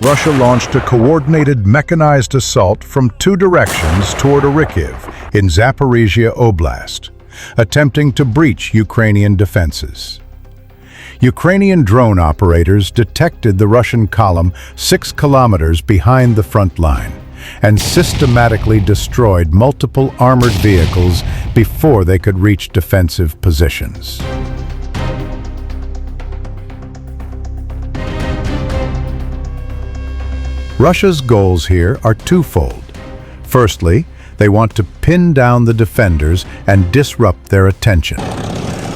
Russia launched a coordinated mechanized assault from two directions toward Orikhiv in Zaporizhzhia Oblast, attempting to breach Ukrainian defenses. Ukrainian drone operators detected the Russian column 6 kilometers behind the front line and systematically destroyed multiple armored vehicles before they could reach defensive positions. Russia's goals here are twofold. Firstly, they want to pin down the defenders and disrupt their attention,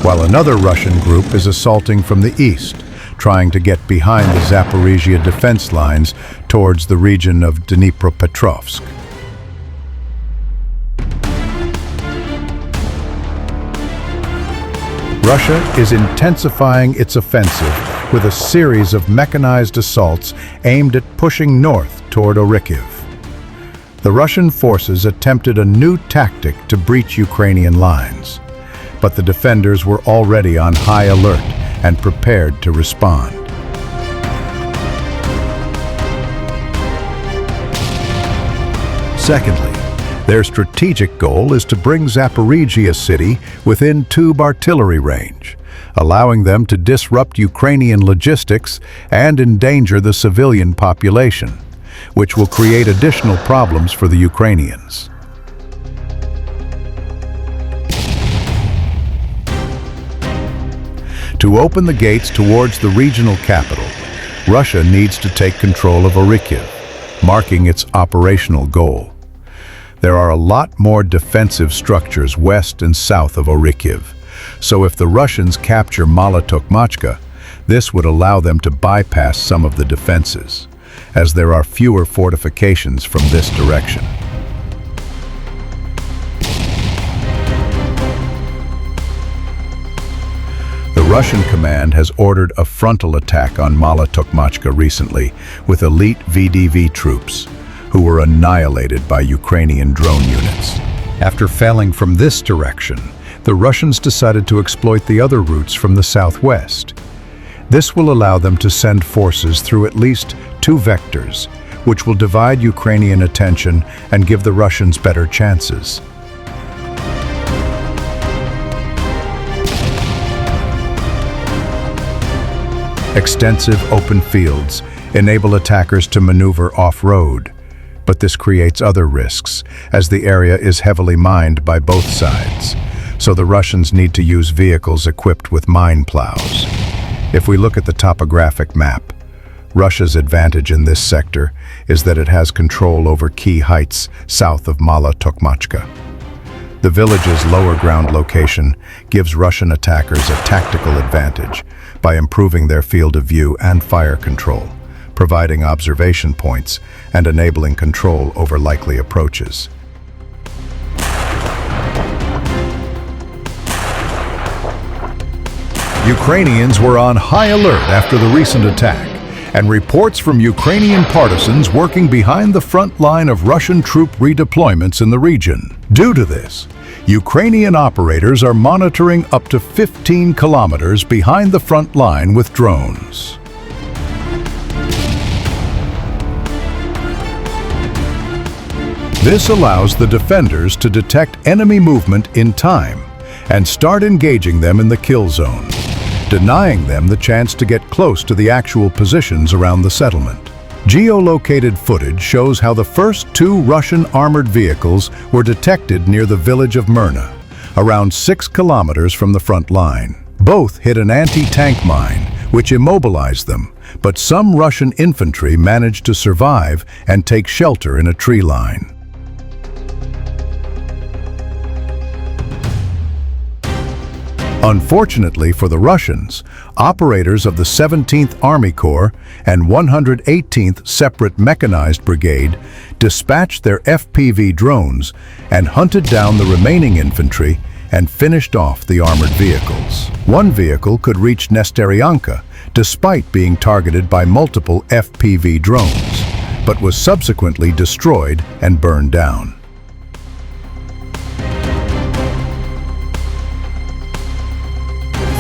while another Russian group is assaulting from the east, trying to get behind the Zaporizhzhia defense lines towards the region of Dnipropetrovsk. Russia is intensifying its offensive with a series of mechanized assaults aimed at pushing north toward Orikhiv. The Russian forces attempted a new tactic to breach Ukrainian lines, but the defenders were already on high alert and prepared to respond. Secondly, their strategic goal is to bring Zaporizhzhia city within tube artillery range, allowing them to disrupt Ukrainian logistics and endanger the civilian population, which will create additional problems for the Ukrainians. To open the gates towards the regional capital, Russia needs to take control of Orikhiv, marking its operational goal. There are a lot more defensive structures west and south of Orikhiv, so if the Russians capture Mala-Tokmachka, this would allow them to bypass some of the defenses, as there are fewer fortifications from this direction. The Russian command has ordered a frontal attack on Mala-Tokmachka recently with elite VDV troops, who were annihilated by Ukrainian drone units. After failing from this direction, the Russians decided to exploit the other routes from the southwest. This will allow them to send forces through at least 2 vectors, which will divide Ukrainian attention and give the Russians better chances. Extensive open fields enable attackers to maneuver off-road, but this creates other risks, as the area is heavily mined by both sides, so the Russians need to use vehicles equipped with mine plows. If we look at the topographic map, Russia's advantage in this sector is that it has control over key heights south of Mala-Tokmachka. The village's lower ground location gives Russian attackers a tactical advantage by improving their field of view and fire control, providing observation points and enabling control over likely approaches. Ukrainians were on high alert after the recent attack, and reports from Ukrainian partisans working behind the front line of Russian troop redeployments in the region. Due to this, Ukrainian operators are monitoring up to 15 kilometers behind the front line with drones. This allows the defenders to detect enemy movement in time and start engaging them in the kill zone, denying them the chance to get close to the actual positions around the settlement. Geolocated footage shows how the first 2 Russian armored vehicles were detected near the village of Myrna, around 6 kilometers from the front line. Both hit an anti-tank mine, which immobilized them, but some Russian infantry managed to survive and take shelter in a tree line. Unfortunately for the Russians, operators of the 17th Army Corps and 118th Separate Mechanized Brigade dispatched their FPV drones and hunted down the remaining infantry and finished off the armored vehicles. One vehicle could reach Nesterianka despite being targeted by multiple FPV drones, but was subsequently destroyed and burned down.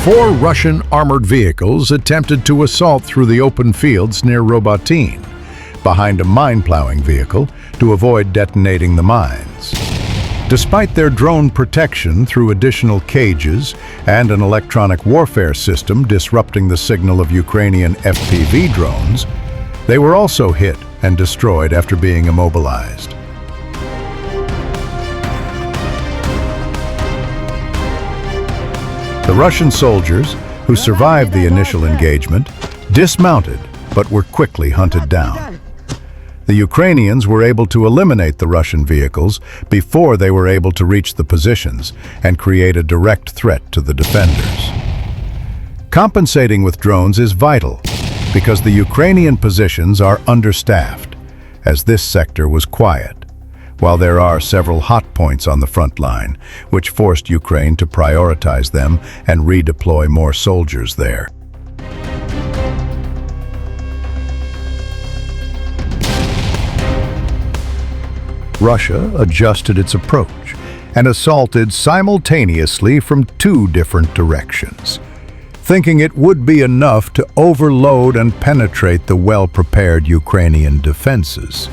4 Russian armored vehicles attempted to assault through the open fields near Robotyne, behind a mine-plowing vehicle to avoid detonating the mines. Despite their drone protection through additional cages and an electronic warfare system disrupting the signal of Ukrainian FPV drones, they were also hit and destroyed after being immobilized. The Russian soldiers, who survived the initial engagement, dismounted but were quickly hunted down. The Ukrainians were able to eliminate the Russian vehicles before they were able to reach the positions and create a direct threat to the defenders. Compensating with drones is vital because the Ukrainian positions are understaffed, as this sector was quiet, while there are several hot points on the front line, which forced Ukraine to prioritize them and redeploy more soldiers there. Russia adjusted its approach and assaulted simultaneously from two different directions, thinking it would be enough to overload and penetrate the well-prepared Ukrainian defenses.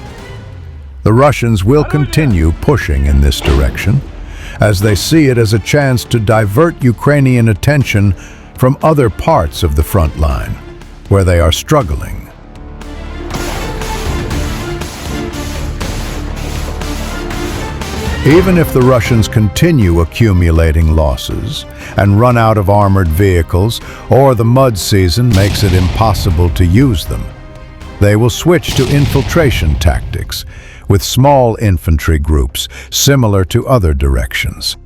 The Russians will continue pushing in this direction, as they see it as a chance to divert Ukrainian attention from other parts of the front line, where they are struggling. Even if the Russians continue accumulating losses and run out of armored vehicles, or the mud season makes it impossible to use them, they will switch to infiltration tactics with small infantry groups similar to other directions.